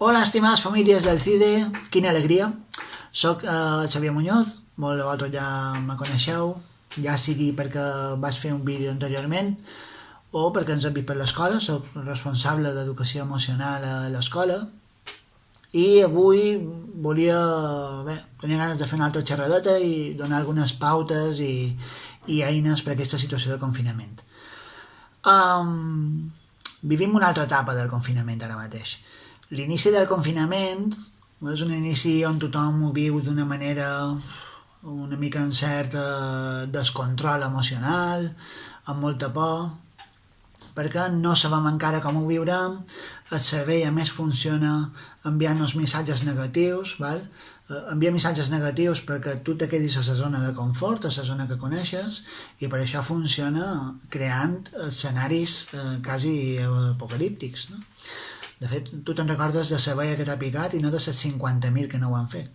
Hola, estimades famílies del CIDE, quina alegria. Soc Xavier Muñoz, molts de vosaltres ja me coneixeu, ja sigui perquè vaig fer un vídeo anteriorment o perquè ens hem vist per l'escola. Soc responsable d'educació emocional a l'escola i avui tenia ganes de fer una altra xerradeta i donar algunes pautes i eines per a aquesta situació de confinament. Vivim una altra etapa del confinament ara mateix. L'inici del confinament és un inici on tothom ho viu d'una manera una mica en cert descontrol emocional, amb molta por, perquè no sabem encara com ho viurem. El cervell a més funciona enviant-nos missatges negatius, envia missatges negatius perquè tu te quedis a la zona de confort, a la zona que coneixes, i per això funciona creant escenaris quasi apocalíptics, no? De fet, tu te'n recordes de la veia que t'ha picat i no de les 50.000 que no ho han fet.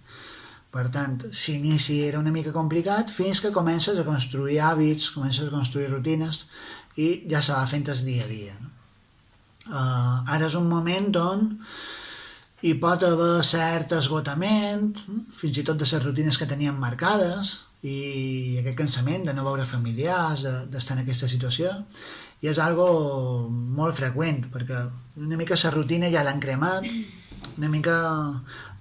Per tant, l'inici era una mica complicat fins que comences a construir hàbits, comences a construir rutines i ja se va fent el dia a dia. No? Ara és un moment on hi pot haver cert esgotament, fins i tot de les rutines que teníem marcades, i aquest cansament de no veure familiars, d'estar en aquesta situació, i és algo molt freqüent, perquè una mica la rutina ja l'han cremat, una mica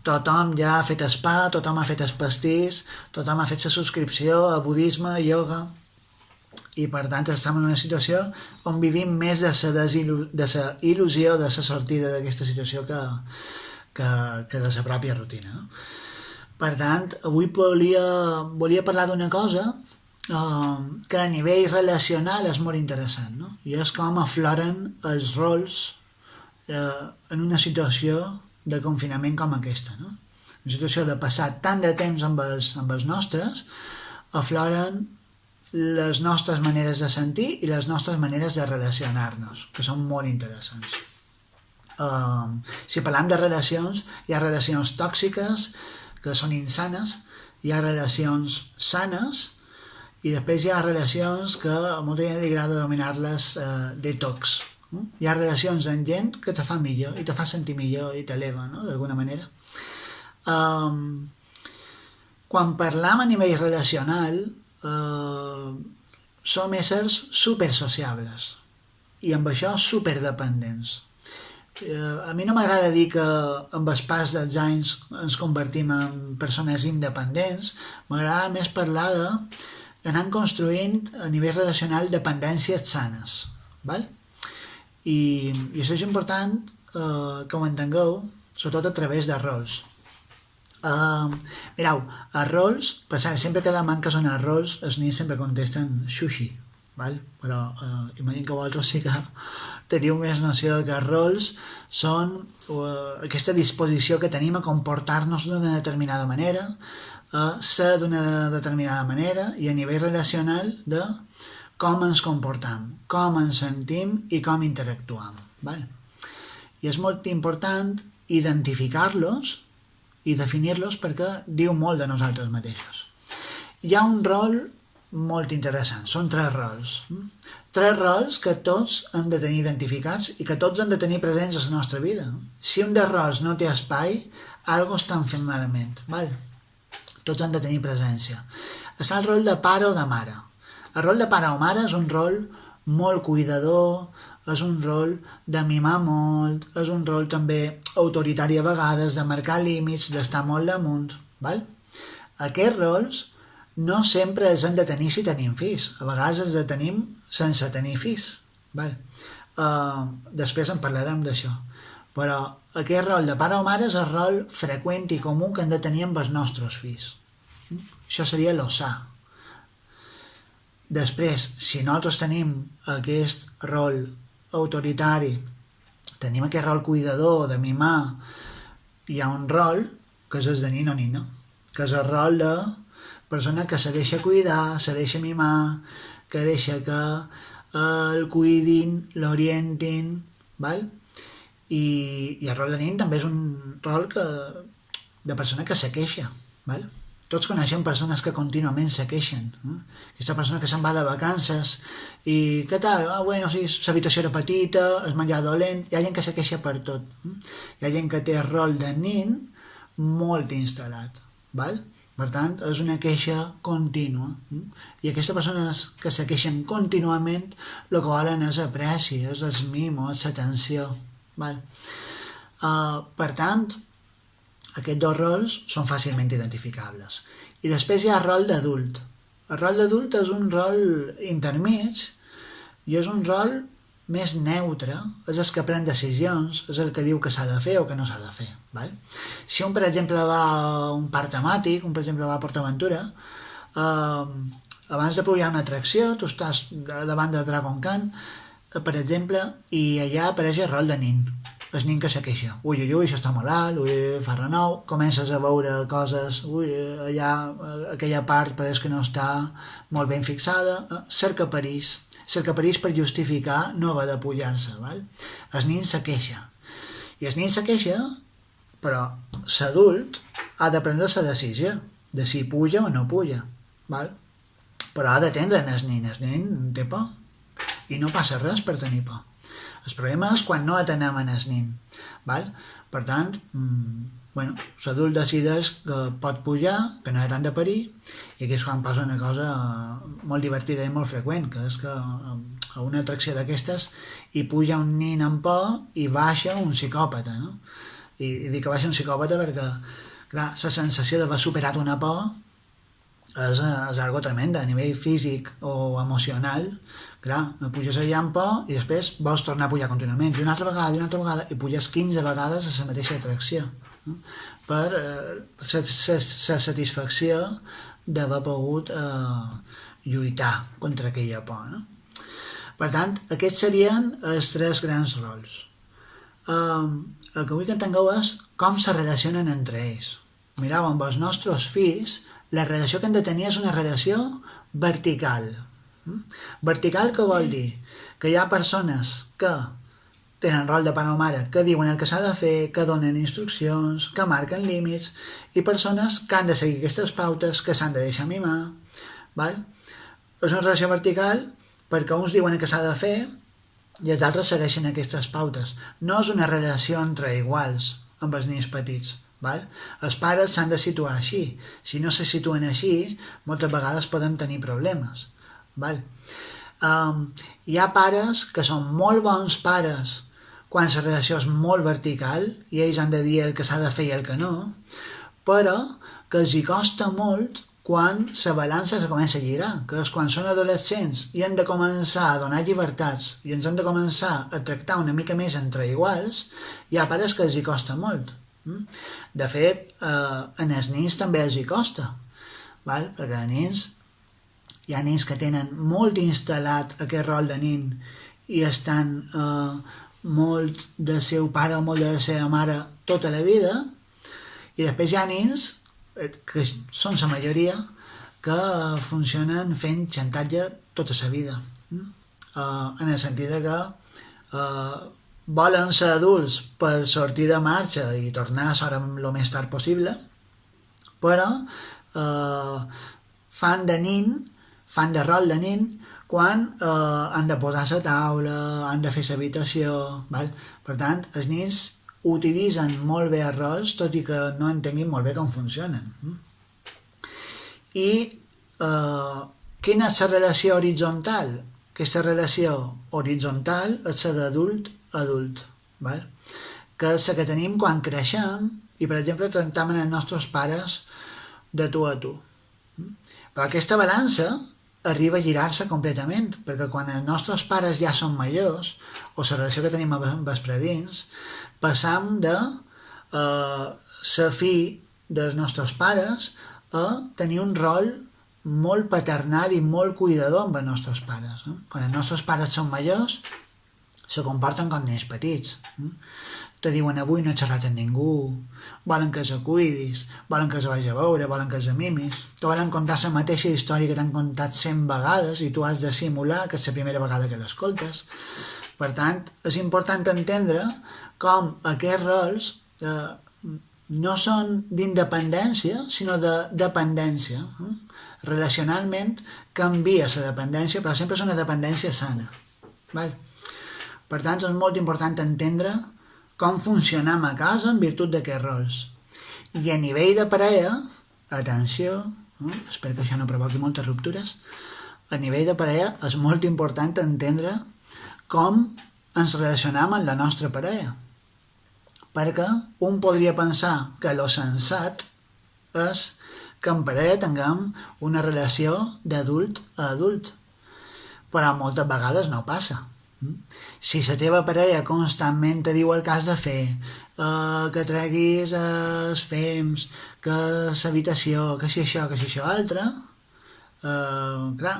tothom ja ha fet spa, tothom ha fet el pastís, tothom ha fet la subscripció a budisme, a ioga, i per tant estem en una situació on vivim més de la il·lusió de la sortida d'aquesta situació que de la pròpia rutina, no? Per tant, avui volia parlar d'una cosa que a nivell relacional és molt interessant, no? I és com afloren els rols en una situació de confinament com aquesta, no? Una situació de passar tant de temps amb els nostres, afloren les nostres maneres de sentir i les nostres maneres de relacionar-nos, que són molt interessants. Si parlem de relacions, hi ha relacions tòxiques que són insanes, hi ha relacions sanes, i després hi ha relacions que a molta gent li agrada dominar-les detox. Hi ha relacions amb gent que te fa millor i te fa sentir millor i t'eleva, no? D'alguna manera. Quan parlam a nivell relacional, som éssers supersociables i amb això superdependents. A mi no m'agrada dir que amb el pas dels anys ens convertim en persones independents, m'agrada més parlar d'anar construint a nivell relacional dependències sanes, val? I això és important que ho entengueu, sobretot a través de rols. Mireu, els rols, per cert, sempre que demanen que són els rols, els nens sempre contesten sushi, val? Però imagino que vosaltres sí que teniu més noció que els rols són aquesta disposició que tenim a comportar-nos d'una determinada manera, a ser d'una determinada manera i a nivell relacional de com ens comportam, com ens sentim i com interactuam. Val? I és molt important identificar-los i definir-los perquè diu molt de nosaltres mateixos. Hi ha un rol molt interessant, són 3 rols. 3 rols que tots hem de tenir identificats i que tots hem de tenir presents a la nostra vida. Si un dels rols no té espai, alguna cosa estan fent malament. Val? Tots han de tenir presència. Està el rol de pare o de mare. El rol de pare o mare és un rol molt cuidador, és un rol de mimar molt, és un rol també autoritari a vegades, de marcar límits, d'estar molt damunt. Val? Aquests rols no sempre els hem de tenir si tenim fills. A vegades els de tenim sense tenir fills. Val? Després en parlarem d'això. Però aquest rol de pare o mare és el rol freqüent i comú que hem de tenir amb els nostres fills. Això seria lo sa. Després, si nosaltres tenim aquest rol autoritari, tenim aquest rol cuidador, de mimar, hi ha un rol que és el de nino, que és el rol de persona que se deixa cuidar, se deixa mimar, que deixa que el cuidin, l'orientin, val? I el rol de nin també és un rol de persona que se queixa, val? Tots coneixem persones que contínuament se queixen. Aquesta persona que se'n va de vacances i què tal? Bueno, sí, l'habitació era petita, el menjar dolent... Hi ha gent que se queixa per tot. Hi ha gent que té el rol de nin molt instal·lat. Val? Per tant, és una queixa contínua. I aquestes persones que se queixen contínuament el que volen és apreci, és el mimo, és l'atenció. Val? Per tant, aquests dos rols són fàcilment identificables. I després hi ha el rol d'adult. El rol d'adult és un rol intermig i és un rol més neutre, és el que pren decisions, és el que diu que s'ha de fer o que no s'ha de fer. Val? Si un, per exemple, va a un parc temàtic, un, per exemple, va a PortAventura, abans de pujar una atracció, tu estàs davant de Dragon Khan, per exemple, i allà apareix el rol de nin. El nin que se queixa. Ui, això està molt alt, ui, fa renou, comences a veure coses, ui, allà, aquella part pareix que no està molt ben fixada, cerca París per justificar no haver de pujar-se, val? El nin se queixa. I el nin se queixa, però l'adult ha de prendre la decisió de si puja o no puja, val? Però ha d'atendre el nin té por, i no passa res per tenir por. El problema és quan no atenem en el nin. Val? Per tant, l'adult decideix que pot pujar, que no hi ha tant de perill, i aquí és quan passa una cosa molt divertida i molt freqüent, que és que a una atracció d'aquestes hi puja un nin amb por i baixa un psicòpata. No? I dic que baixa un psicòpata perquè, clar, la sensació d'haver superat una por és algo tremenda, a nivell físic o emocional. Clar, puges allà amb por i després vols tornar a pujar contínuament, i una altra vegada, i puges 15 vegades a la mateixa atracció, per la satisfacció d'haver pogut lluitar contra aquella por. No? Per tant, aquests serien els tres grans rols. El que vull que entengueu és com se relacionen entre ells. Mireu, amb els nostres fills, la relació que hem de tenir és una relació vertical. Vertical què vol dir? Que hi ha persones que tenen rol de pare o mare, que diuen el que s'ha de fer, que donen instruccions, que marquen límits, i persones que han de seguir aquestes pautes, que s'han de deixar mimar. Val? És una relació vertical perquè uns diuen el que s'ha de fer i els altres segueixen aquestes pautes. No és una relació entre iguals amb els nens petits. Val? Els pares s'han de situar així. Si no se situen així, moltes vegades podem tenir problemes. Val? Hi ha pares que són molt bons pares quan la relació és molt vertical i ells han de dir el que s'ha de fer i el que no, però que els hi costa molt quan la balança se comença a girar, que és quan són adolescents i han de començar a donar llibertats i ens han de començar a tractar una mica més entre iguals, hi ha pares que els hi costa molt. De fet, en els nens també els hi costa, val? Perquè hi ha nens que tenen molt instal·lat aquest rol de nin i estan molt del seu pare o molt de la seva mare tota la vida, i després hi ha nens, que són la majoria, que funcionen fent xantatge tota la vida, en el sentit que volen ser adults per sortir de marxa i tornar a ser el més tard possible, però fan de rol de nin quan han de posar la taula, han de fer l'habitació, val? Per tant, els nens utilitzen molt bé els rols, tot i que no entenguin molt bé com funcionen. I quina és la relació horitzontal? Aquesta relació horitzontal és la d'adult-adult, val? Que és la que tenim quan creixem i, per exemple, tractem els nostres pares de tu a tu. Però aquesta balança arriba a girar-se completament, perquè quan els nostres pares ja són majors, o la relació que tenim amb els predins, passam de ser fill dels nostres pares a tenir un rol molt paternal i molt cuidador amb els nostres pares. No? Quan els nostres pares són majors, se comporten com nens petits. Te diuen avui no he xerrat amb ningú, volen que els cuidis, volen que els vagi a veure, volen que els mimis, te volen contar la mateixa història que t'han contat 100 vegades i tu has de simular que és la primera vegada que l'escoltes. Per tant, és important entendre com aquests rols no són d'independència, sinó de dependència. Relacionalment canvia la dependència, però sempre és una dependència sana. Val? Per tant, és molt important entendre com funcionam a casa en virtut d'aquests rols. I a nivell de parella, atenció, espero que això no provoqui moltes ruptures, a nivell de parella és molt important entendre com ens relacionam amb la nostra parella. Perquè un podria pensar que lo sensat és que en parella tinguem una relació d'adult a adult, però moltes vegades no passa. Si la teva parella constantment te diu el que has de fer, que treguis els fems, que l'habitació, que si això, altre, clar,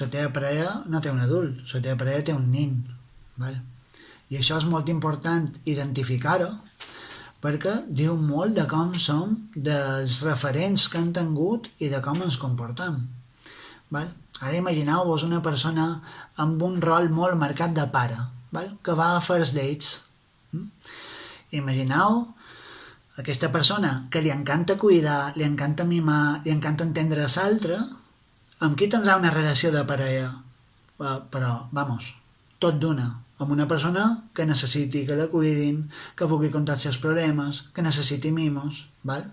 la teva parella no té un adult, la teva parella té un nin. Val? I això és molt important identificar-ho, perquè diu molt de com som, dels referents que han tingut i de com ens comportem. Val? Ara imagineu-vos una persona amb un rol molt marcat de pare, val? Que va a first dates. Imagineu aquesta persona que li encanta cuidar, li encanta mimar, li encanta entendre l'altre, amb qui tindrà una relació de parella? Però, vamos, tot d'una. Amb una persona que necessiti que la cuidin, que vulgui contar els seus problemes, que necessiti mimos, val?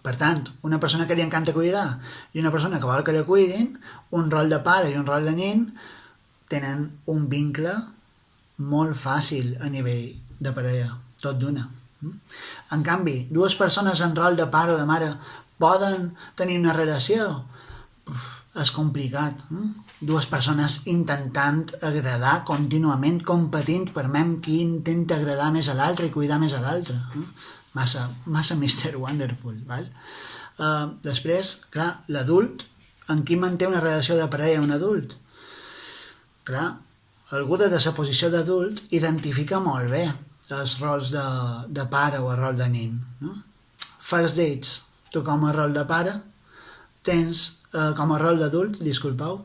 Per tant, una persona que li encanta cuidar i una persona que vol que la cuidin, un rol de pare i un rol de nin, tenen un vincle molt fàcil a nivell de parella, tot d'una. En canvi, dues persones en rol de pare o de mare poden tenir una relació? És complicat. Dues persones intentant agradar contínuament, competint per veure qui intenta agradar més a l'altre i cuidar més a l'altre. Massa Mr. Wonderful. Val? Després, clar, l'adult, en qui manté una relació de parella un adult? Clar, algú de la posició d'adult identifica molt bé els rols de pare o el rol de nin. No? First dates, tu com a rol de pare tens com a rol d'adult, disculpeu,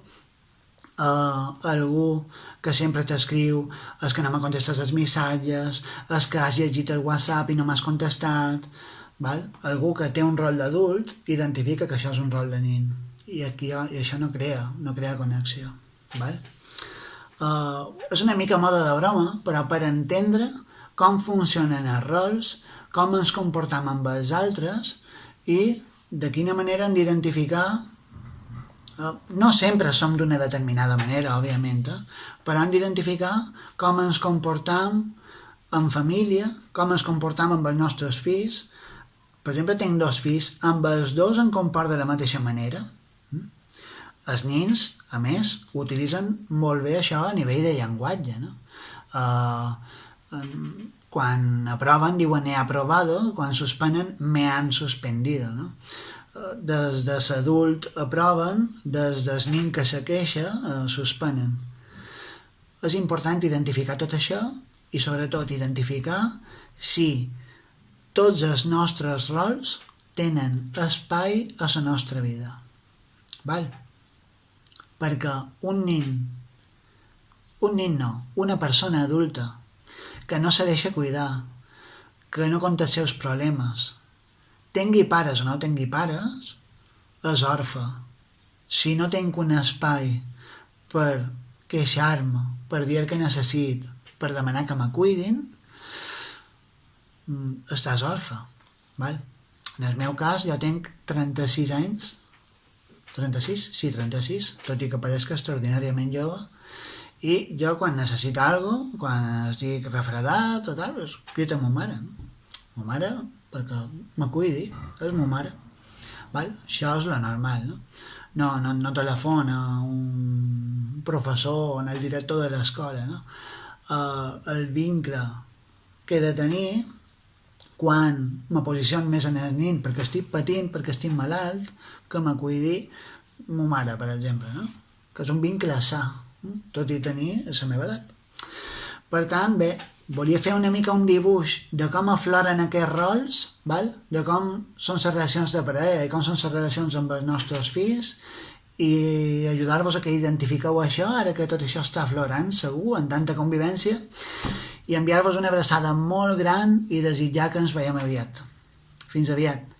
algú que sempre t'escriu, és que no m'ha contestat els missatges, és que has llegit el WhatsApp i no m'has contestat, val? Algú que té un rol d'adult identifica que això és un rol de nin i això no crea connexió, val? És una mica moda de broma, però per entendre com funcionen els rols, com ens comportem amb els altres i de quina manera hem d'identificar. No sempre som d'una determinada manera, òbviament, però hem d'identificar com ens comportem en família, com ens comportem amb els nostres fills. Per exemple, tinc 2 fills, amb els 2 em comporto de la mateixa manera. Els nins, a més, utilitzen molt bé això a nivell de llenguatge, no? Quan aproven diuen he aprobado, quan suspenen me han suspendido, no? Des de l'adult aproven, des del nin que se queixa suspenen. És important identificar tot això i sobretot identificar si tots els nostres rols tenen espai a la nostra vida. Val? Perquè una persona adulta que no se deixa cuidar, que no conta els seus problemes, tingui pares o no tingui pares, és orfe. Si no tinc un espai per queixar-me, per dir que necessit, per demanar que me cuidin, estàs orfe. Val? En el meu cas, jo tinc 36 anys, 36? Sí, 36, tot i que pareixca extraordinàriament jove, i jo quan necessito alguna cosa, quan estic refredat o tal, crida a ma mare. Ma mare, perquè me cuidi, és ma mare. Val? Això és lo normal, no? No telefona un professor o el director de l'escola, no? El vincle que he de tenir quan me posiciono més en el nin perquè estic patint, perquè estic malalt, que me cuidi ma mare, per exemple, no? Que és un vincle sa, tot i tenir la meva edat. Per tant, bé, volia fer una mica un dibuix de com afloren aquests rols, val? De com són les relacions de parella i com són les relacions amb els nostres fills i ajudar-vos a que identifiqueu això, ara que tot això està aflorant, segur, en tanta convivència, i enviar-vos una abraçada molt gran i desitjar que ens veiem aviat. Fins aviat.